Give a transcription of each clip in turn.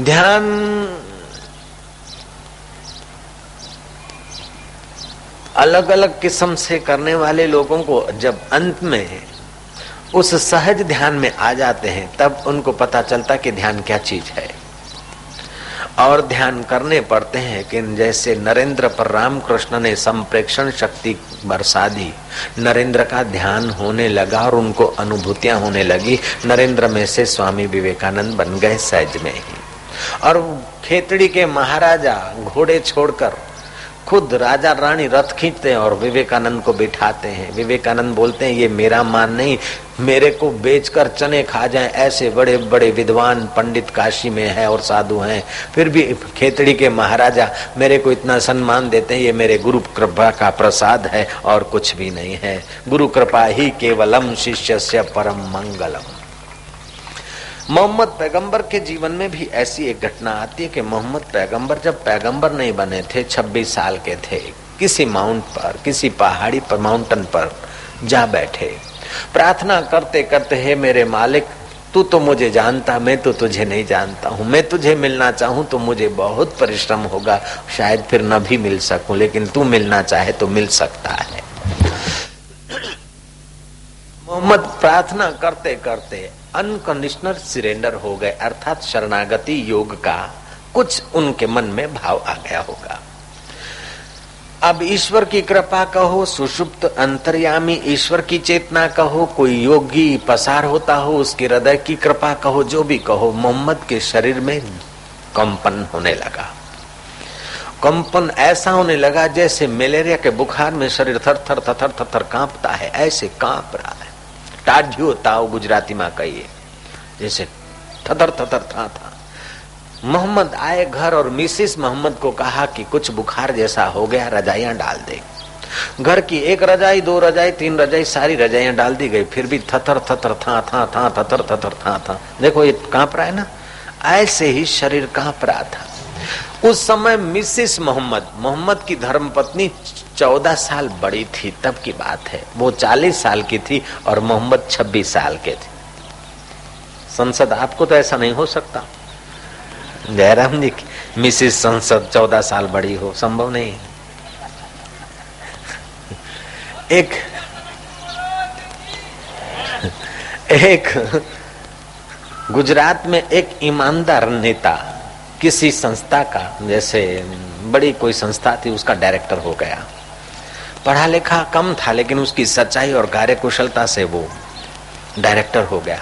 ध्यान अलग अलग किस्म से करने वाले लोगों को जब अंत में उस सहज ध्यान में आ जाते हैं तब उनको पता चलता कि ध्यान क्या चीज है। और ध्यान करने पड़ते हैं कि जैसे नरेंद्र पर रामकृष्ण ने संप्रेक्षण शक्ति बरसा दी, नरेंद्र का ध्यान होने लगा और उनको अनुभूतियां होने लगी। नरेंद्र में से स्वामी विवेकानंद बन गए सहज में ही। और खेतड़ी के महाराजा घोड़े छोड़कर खुद राजा रानी रथ खींचते हैं और विवेकानंद को बिठाते हैं। विवेकानंद बोलते हैं ये मेरा मान नहीं, मेरे को बेचकर चने खा जाएं ऐसे बड़े बड़े विद्वान पंडित काशी में है और साधु हैं, फिर भी खेतड़ी के महाराजा मेरे को इतना सम्मान देते हैं, ये मेरे गुरु कृपा का प्रसाद है और कुछ भी नहीं है। गुरु कृपा ही केवलम शिष्यस्य परम मंगलम। मोहम्मद पैगंबर के जीवन में भी ऐसी एक घटना आती है कि मोहम्मद पैगंबर जब पैगंबर नहीं बने थे, 26 साल के थे, किसी माउंट पर, किसी पहाड़ी पर, माउंटेन पर जा बैठे, प्रार्थना करते करते, हे मेरे मालिक, तू तो मुझे जानता, मैं तो तुझे नहीं जानता हूँ, मैं तुझे मिलना चाहूँ तो मुझे बहुत परिश्रम होगा, शायद फिर न भी मिल सकूं, लेकिन तू मिलना चाहे तो मिल सकता है। मोहम्मद प्रार्थना करते करते अनकंडीशनल सरेंडर हो गए, अर्थात शरणागति योग का कुछ उनके मन में भाव आ गया होगा। अब ईश्वर की कृपा कहो, सुषुप्त अंतर्यामी ईश्वर की चेतना कहो, कोई योगी पसार होता हो उसके हृदय की कृपा कहो, जो भी कहो, मोहम्मद के शरीर में कंपन होने लगा। कंपन ऐसा होने लगा जैसे मलेरिया के बुखार में शरीर थर थर थर थर थर कांपता है, ऐसे कांप रहा है। टाढ़ियो ताव गुजराती में कहिए, जैसे थथर थथर था। मोहम्मद आए घर और मिसिस मोहम्मद को कहा कि कुछ बुखार जैसा हो गया, रजाइयां डाल दे। घर की एक रजाई, 2 रजाई, 3 रजाई, सारी रजाइयां डाल दी गई, फिर भी थथर थथर था थथर थथर था। देखो ये कांप रहा है ना, ऐसे ही शरीर कांप रहा था। उस समय मिसिस मोहम्मद की धर्मपत्नी 14 साल बड़ी थी, तब की बात है। वो 40 साल की थी और मोहम्मद 26 साल के थे। संसद आपको तो ऐसा नहीं हो सकता, जयराम जी की मिसिस संसद 14 साल बड़ी हो, संभव नहीं। एक गुजरात में एक ईमानदार नेता किसी संस्था का, जैसे बड़ी कोई संस्था थी, उसका डायरेक्टर हो गया। पढ़ा लिखा कम था लेकिन उसकी सच्चाई और कार्यकुशलता से वो डायरेक्टर हो गया।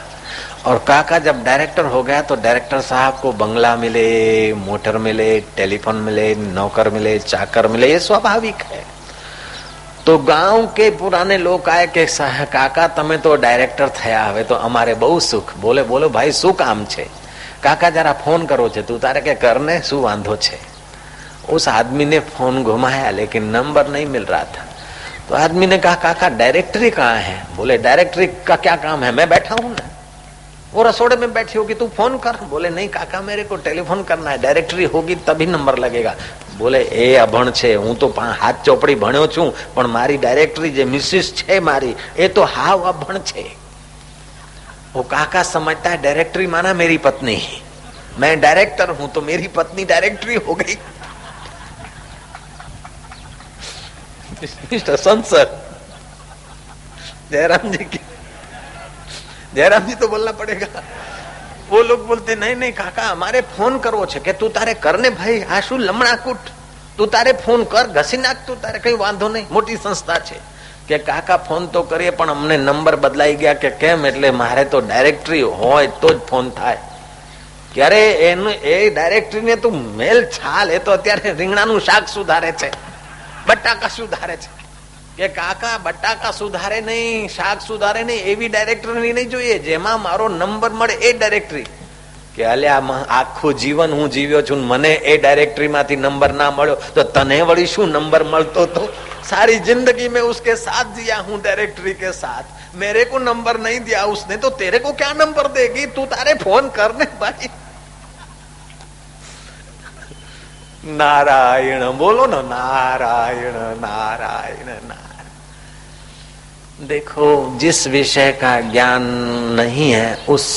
और काका जब डायरेक्टर हो गया तो डायरेक्टर साहब को बंगला मिले, मोटर मिले, टेलीफोन मिले, नौकर मिले, चाकर मिले, ये स्वाभाविक है। तो गांव के पुराने लोग आए कि काका तमे तो डायरेक्टर थया, हवे तो अमारे बहु सुख। बोले बोलो भाई शू काम छे? काका जरा फोन करो छे, तू तारे के करने शू वांधो छे? उस आदमी ने फोन घुमाया लेकिन नंबर नहीं मिल रहा था। तो आदमी ने कहा काका डायरेक्टरी कहाँ है? बोले डायरेक्टरी का क्या काम है, मैं बैठा हूँ ना। वो रसोड़े में बैठी होगी, तू फोन कर। बोले नहीं काका मेरे को टेलीफोन करना है, डायरेक्टरी होगी तभी नंबर लगेगा। बोले ए अभण छे, हूँ तो हाथ चौपड़ी भण्यो छू, पण मारी डायरेक्टरी जे मिसिस छे मारी, ए तो हाव अभण छे। वो काका समझता है डायरेक्टरी माना मेरी पत्नी, मैं डायरेक्टर हूं तो मेरी पत्नी डायरेक्टरी हो गई। मिस्टर संसद, जयराम जी तो बोलना पड़ेगा। वो लोग बोलते नहीं नहीं काका हमारे फोन करवो छे के तू तारे करने भाई, आशु लमणा कूट, तू तारे फोन कर, घसी नाख, तू तारे कई वांधो नहीं, मोटी संस्था छे। કે કાકા ફોન તો કરીએ પણ અમને નંબર બદલાઈ ગયા કે કેમ? એટલે મારે તો ડાયરેક્ટરી હોય તો જ ફોન થાય। ક્યારે એનું એ ડાયરેક્ટરીને તું મેલ છાલ, એ તો અત્યારે રીંગણાનું શાક સુધારે છે, બટાકા સુધારે છે। કે કાકા બટાકા સુધારે નહીં, શાક સુધારે નહીં, એવી ડાયરેક્ટરી નહીં જોઈએ જેમાં મારો નંબર મળે એ ડાયરેક્ટરી। કે અલ્યા આખું જીવન હું જીવ્યો છું, મને એ ડાયરેક્ટરીમાંથી નંબર ના મળ્યો તો તને વળી શું નંબર મળતો તો? सारी जिंदगी में उसके साथ जिया हूं, डायरेक्टरी के साथ, मेरे को नंबर नहीं दिया उसने तो तेरे को क्या नंबर देगी? तू तारे फोन करने भाई। नारायण बोलो ना, नारायण नारायण नारायण। देखो जिस विषय का ज्ञान नहीं है उस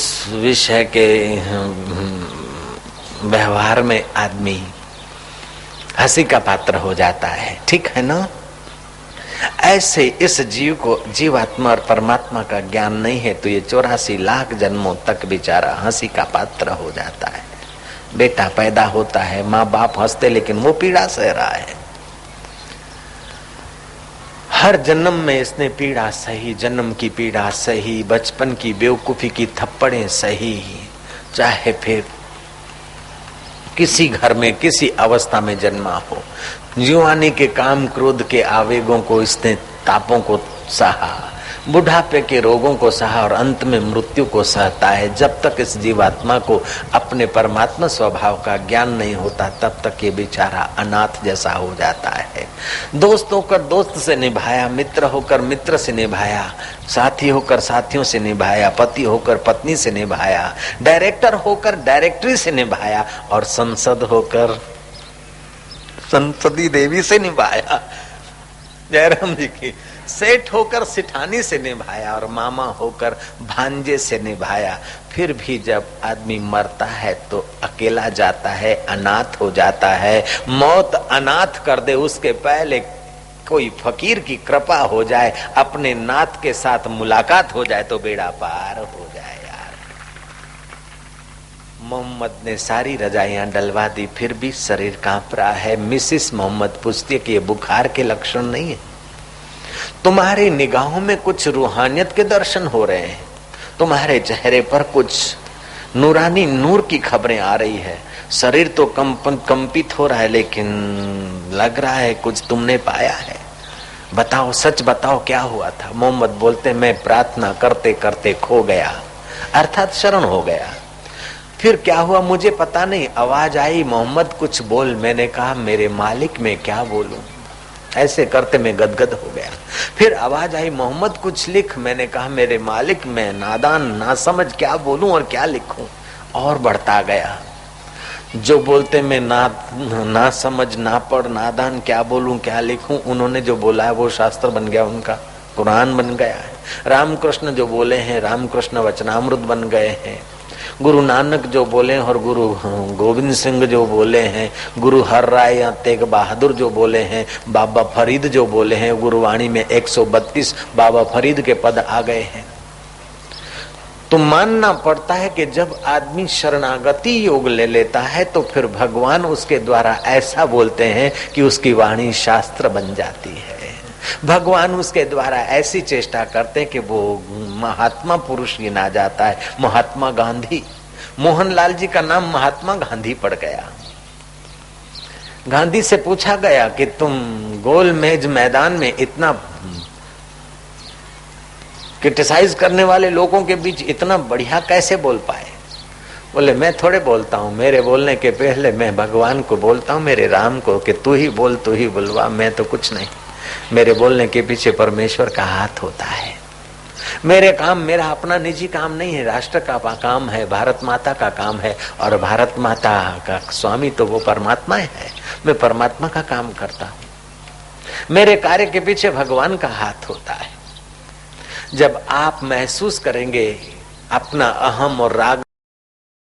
विषय के व्यवहार में आदमी हंसी का पात्र हो जाता है। ठीक है ना? ऐसे इस जीव को जीवात्मा और परमात्मा का ज्ञान नहीं है तो ये 84 लाख जन्मों तक बेचारा हंसी का पात्र हो जाता है। बेटा पैदा होता है, माँ बाप हंसते, लेकिन वो पीड़ा सह रहा है। हर जन्म में इसने पीड़ा सही, जन्म की पीड़ा सही, बचपन की बेवकूफी की थप्पड़ें सही, चाहे फिर किसी घर में किसी अवस्था में जन्मा हो। जुआनी के काम क्रोध के आवेगों को इसने तापों को सहा, बुढ़ापे के रोगों को सहा और अंत में मृत्यु को सहता है। जब तक इस जीवात्मा को अपने परमात्मा स्वभाव का ज्ञान नहीं होता तब तक ये बेचारा अनाथ जैसा हो जाता है। दोस्त होकर दोस्त से निभाया, मित्र होकर मित्र से निभाया, साथी होकर साथियों से निभाया, पति होकर पत्नी से निभाया, डायरेक्टर होकर डायरेक्टरी से निभाया और संसद होकर संसदी देवी से निभाया, जयराम जी की, सेठ होकर सिठानी से निभाया और मामा होकर भांजे से निभाया। फिर भी जब आदमी मरता है तो अकेला जाता है, अनाथ हो जाता है। मौत अनाथ कर दे उसके पहले कोई फकीर की कृपा हो जाए, अपने नाथ के साथ मुलाकात हो जाए तो बेड़ा पार हो जाए। यार मोहम्मद ने सारी रजाइयां डलवा दी, फिर भी शरीर कांप रहा है। मिसिस मोहम्मद पूछती है कि ये बुखार के लक्षण नहीं है, तुम्हारी निगाहों में कुछ रूहानियत के दर्शन हो रहे हैं, तुम्हारे चेहरे पर कुछ नूरानी नूर की खबरें आ रही है, शरीर तो कंपित हो रहा है, लेकिन लग रहा है कुछ तुमने पाया है, बताओ, सच बताओ क्या हुआ था। मोहम्मद बोलते, मैं प्रार्थना करते करते खो गया, अर्थात शरण हो गया। फिर क्या हुआ मुझे पता नहीं, आवाज आई, मोहम्मद कुछ बोल। मैंने कहा, मेरे मालिक मैं क्या बोलूं, ऐसे करते मैं गदगद हो गया। फिर आवाज आई, मोहम्मद कुछ लिख। मैंने कहा, मेरे मालिक मैं नादान ना समझ क्या बोलूं और क्या लिखूं। और बढ़ता गया, जो बोलते मैं ना समझ ना पढ़ नादान क्या बोलूं क्या लिखूं, उन्होंने जो बोला है वो शास्त्र बन गया, उनका कुरान बन गया है। रामकृष्ण जो बोले हैं रामकृष्ण वचनामृत बन गए हैं। गुरु नानक जो बोले और गुरु गोविंद सिंह जो बोले हैं, गुरु हर राय या तेग बहादुर जो बोले हैं, बाबा फरीद जो बोले हैं, गुरुवाणी में 132 बाबा फरीद के पद आ गए हैं। तो मानना पड़ता है कि जब आदमी शरणागति योग ले लेता है तो फिर भगवान उसके द्वारा ऐसा बोलते हैं कि उसकी वाणी शास्त्र बन जाती है। भगवान उसके द्वारा ऐसी चेष्टा करते हैं कि वो महात्मा पुरुष गिना जाता है। महात्मा गांधी, मोहनलाल जी का नाम महात्मा गांधी पड़ गया। गांधी से पूछा गया कि तुम गोल मेज मैदान में इतना क्रिटिसाइज करने वाले लोगों के बीच इतना बढ़िया कैसे बोल पाए? बोले, मैं थोड़े बोलता हूँ, मेरे बोलने के पहले मैं भगवान को बोलता हूँ, मेरे राम को, कि तू ही बोल तू ही बुलवा, मैं तो कुछ नहीं। मेरे बोलने के पीछे परमेश्वर का हाथ होता है। मेरे काम मेरा अपना निजी काम नहीं है, राष्ट्र का काम है, भारत माता का काम है, और भारत माता का स्वामी तो वो परमात्मा है। मैं परमात्मा का काम करता हूँ। मेरे कार्य के पीछे भगवान का हाथ होता है। जब आप महसूस करेंगे अपना अहम और राग